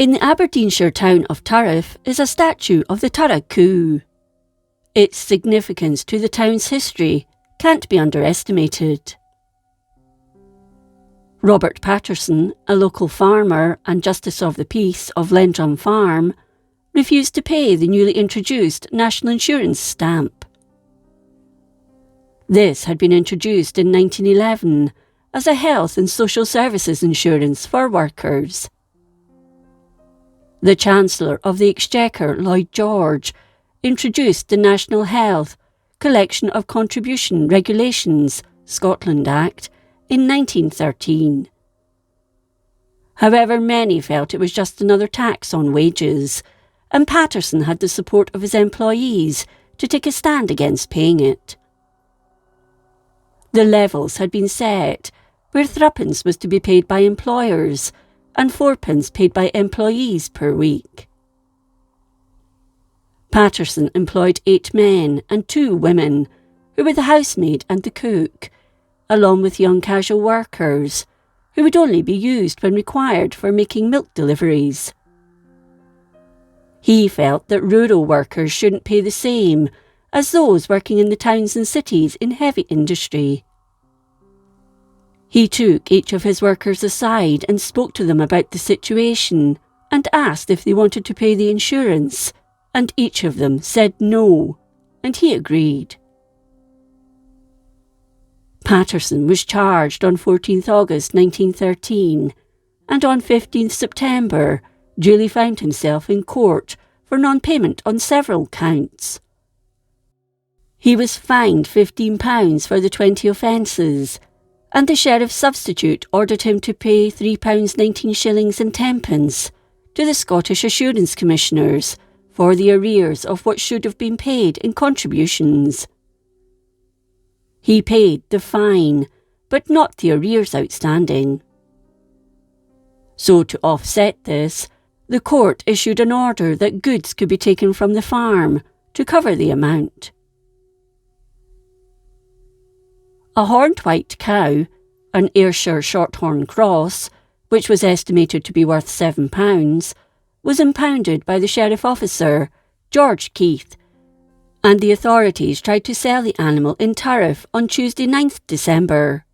In the Aberdeenshire town of Turriff is a statue of the Turra Coo. Its significance to the town's history can't be underestimated. Robert Patterson, a local farmer and Justice of the Peace of Lendrum Farm, refused to pay the newly introduced national insurance stamp. This had been introduced in 1911 as a health and social services insurance for workers. The Chancellor of the Exchequer, Lloyd George, introduced the National Health Collection of Contribution Regulations (Scotland) Act in 1913. However, many felt it was just another tax on wages, and Patterson had the support of his employees to take a stand against paying it. The levels had been set where threepence was to be paid by employers and fourpence paid by employees per week. Patterson employed 8 men and 2 women, who were the housemaid and the cook, along with young casual workers, who would only be used when required for making milk deliveries. He felt that rural workers shouldn't pay the same as those working in the towns and cities in heavy industry. He took each of his workers aside and spoke to them about the situation and asked if they wanted to pay the insurance, and each of them said no, and he agreed. Patterson was charged on 14th August 1913, and on 15th September duly found himself in court for non-payment on several counts. He was fined £15 for the 20 offences, and the sheriff's substitute ordered him to pay £3 19 shillings and 10pence to the Scottish Assurance Commissioners for the arrears of what should have been paid in contributions. He paid the fine, but not the arrears outstanding. So to offset this, the court issued an order that goods could be taken from the farm to cover the amount. A horned white cow, an Ayrshire shorthorn cross, which was estimated to be worth £7, was impounded by the sheriff officer, George Keith, and the authorities tried to sell the animal in Turriff on Tuesday 9th December.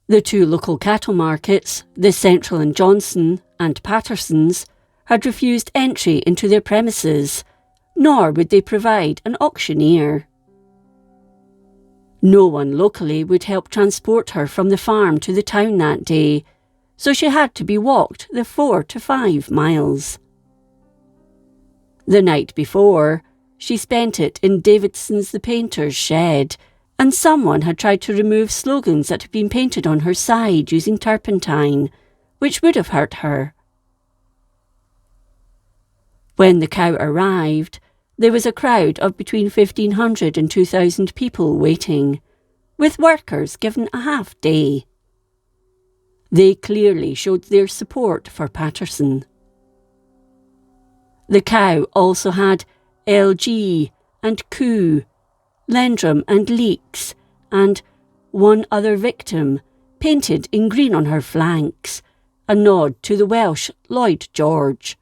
The 2 local cattle markets, the Central and Johnson and Patterson's, had refused entry into their premises, nor would they provide an auctioneer. No one locally would help transport her from the farm to the town that day, so she had to be walked the 4 to 5 miles. The night before, she spent it in Davidson's the painter's shed, and someone had tried to remove slogans that had been painted on her side using turpentine, which would have hurt her. When the cow arrived, there was a crowd of between 1,500 and 2,000 people waiting, with workers given a half day. They clearly showed their support for Patterson. The cow also had LG and Coo, Lendrum and Leeks, and one other victim painted in green on her flanks, a nod to the Welsh Lloyd George.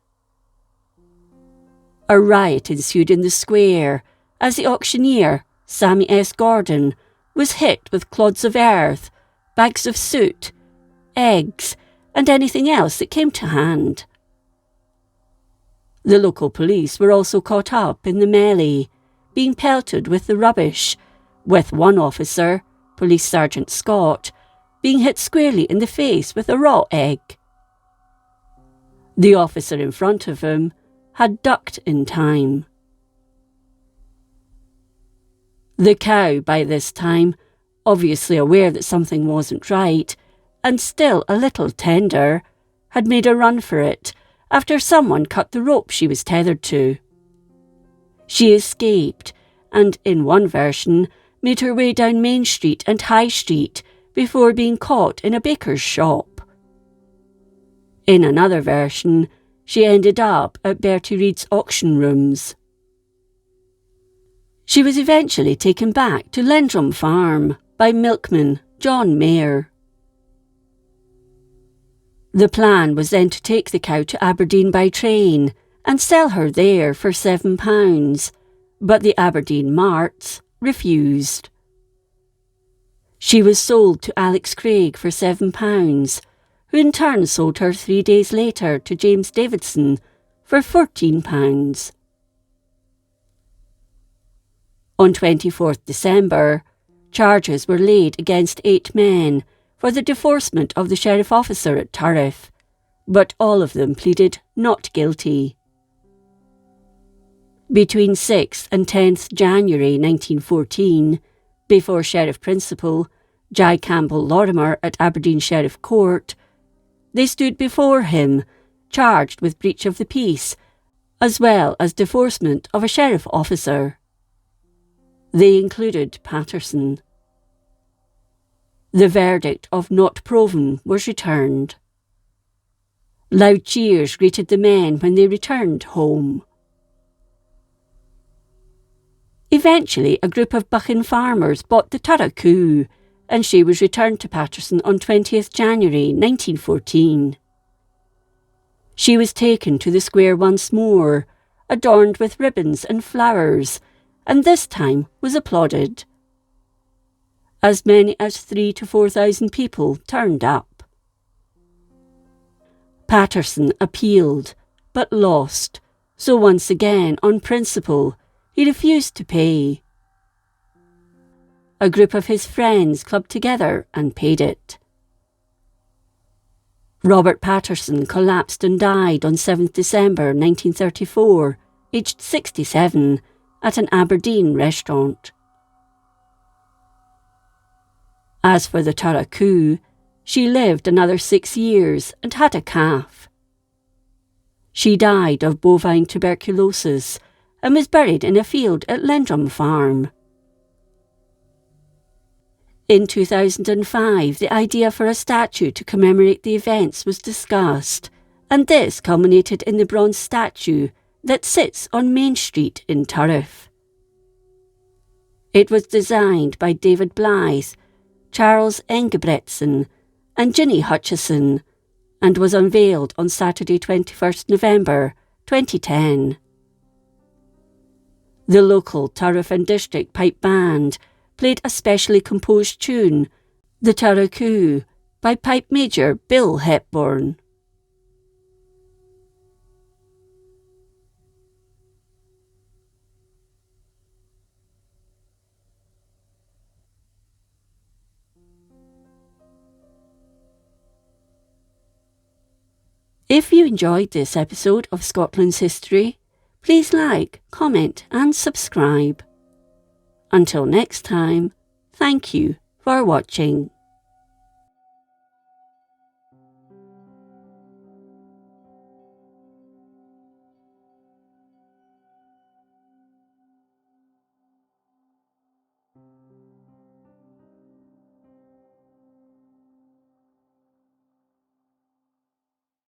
A riot ensued in the square as the auctioneer, Sammy S. Gordon, was hit with clods of earth, bags of soot, eggs, and anything else that came to hand. The local police were also caught up in the melee, being pelted with the rubbish, with one officer, Police Sergeant Scott, being hit squarely in the face with a raw egg. The officer in front of him had ducked in time. The cow, by this time, obviously aware that something wasn't right, and still a little tender, had made a run for it after someone cut the rope she was tethered to. She escaped, and in one version made her way down Main Street and High Street before being caught in a baker's shop. In another version, she ended up at Bertie Reed's auction rooms. She was eventually taken back to Lendrum Farm by milkman John Mayer. The plan was then to take the cow to Aberdeen by train and sell her there for £7, but the Aberdeen marts refused. She was sold to Alex Craig for £7, who in turn sold her 3 days later to James Davidson for £14. On 24th December, charges were laid against 8 men for the deforcement of the sheriff officer at Turriff, but all of them pleaded not guilty. Between 6th and 10th January 1914, before Sheriff Principal Jai Campbell Lorimer at Aberdeen Sheriff Court, they stood before him, charged with breach of the peace, as well as deforcement of a sheriff officer. They included Patterson. The verdict of not proven was returned. Loud cheers greeted the men when they returned home. Eventually, a group of Buchan farmers bought the Turra Coo, and she was returned to Patterson on 20th January 1914. She was taken to the square once more, adorned with ribbons and flowers, and this time was applauded. As many as 3,000 to 4,000 people turned up. Patterson appealed, but lost, so once again, on principle, he refused to pay. A group of his friends clubbed together and paid it. Robert Patterson collapsed and died on 7th December 1934, aged 67, at an Aberdeen restaurant. As for the Turra Coo, she lived another 6 years and had a calf. She died of bovine tuberculosis and was buried in a field at Lendrum Farm. In 2005, the idea for a statue to commemorate the events was discussed, and this culminated in the bronze statue that sits on Main Street in Turriff. It was designed by David Blythe, Charles Engebretson and Ginny Hutchison, and was unveiled on Saturday 21st November 2010. The local Turriff and District Pipe Band played a specially composed tune, The Turra Coo, by Pipe Major Bill Hepburn. If you enjoyed this episode of Scotland's History, please like, comment and subscribe. Until next time, thank you for watching.